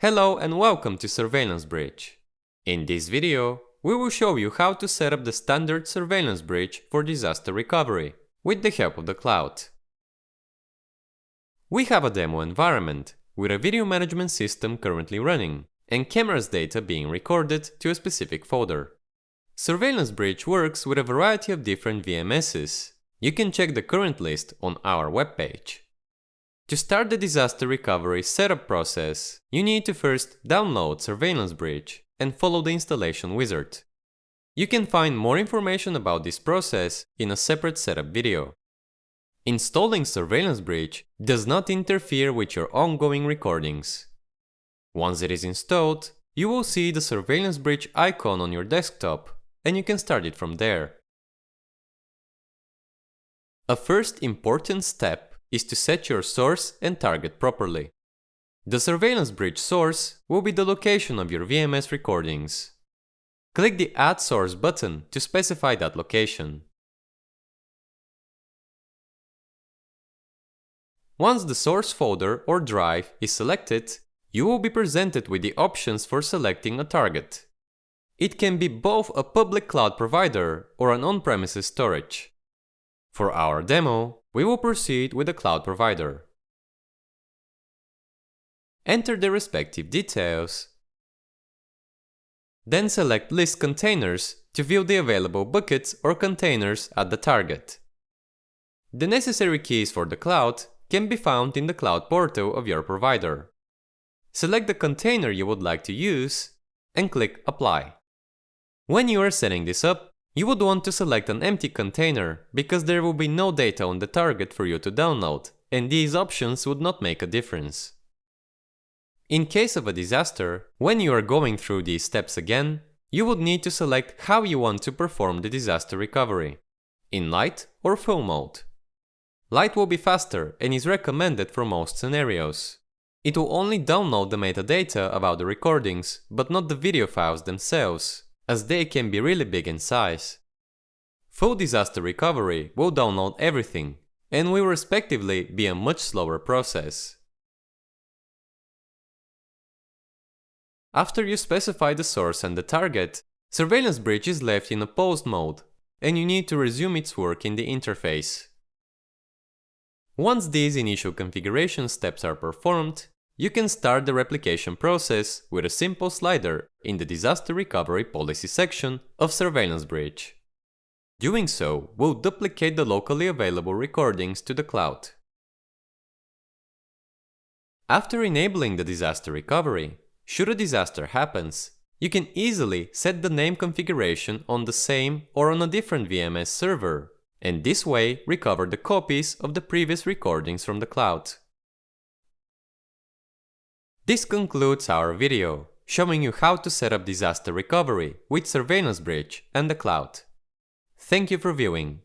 Hello and welcome to Surveillance Bridge. In this video, we will show you how to set up the standard surveillance bridge for disaster recovery with the help of the cloud. We have a demo environment with a video management system currently running and cameras data being recorded to a specific folder. Surveillance Bridge works with a variety of different VMSs. You can check the current list on our webpage. To start the disaster recovery setup process, you need to first download Surveillance Bridge and follow the installation wizard. You can find more information about this process in a separate setup video. Installing Surveillance Bridge does not interfere with your ongoing recordings. Once it is installed, you will see the Surveillance Bridge icon on your desktop, and you can start it from there. A first important step is to set your source and target properly. The Surveillance Bridge source will be the location of your VMS recordings. Click the Add Source button to specify that location. Once the source folder or drive is selected, you will be presented with the options for selecting a target. It can be both a public cloud provider or an on-premises storage. For our demo, we will proceed with the cloud provider. Enter the respective details. Then select List Containers to view the available buckets or containers at the target. The necessary keys for the cloud can be found in the cloud portal of your provider. Select the container you would like to use and click Apply. When you are setting this up, you would want to select an empty container because there will be no data on the target for you to download, and these options would not make a difference. In case of a disaster, when you are going through these steps again, you would need to select how you want to perform the disaster recovery, in light or full mode. Light will be faster and is recommended for most scenarios. It will only download the metadata about the recordings, but not the video files themselves, as they can be really big in size. Full disaster recovery will download everything and will respectively be a much slower process. After you specify the source and the target, Surveillance Bridge is left in a paused mode and you need to resume its work in the interface. Once these initial configuration steps are performed, you can start the replication process with a simple slider in the Disaster Recovery Policy section of Surveillance Bridge. Doing so will duplicate the locally available recordings to the cloud. After enabling the disaster recovery, should a disaster happens, you can easily set the name configuration on the same or on a different VMS server, and this way recover the copies of the previous recordings from the cloud. This concludes our video, showing you how to set up disaster recovery with Surveillance Bridge and the cloud. Thank you for viewing.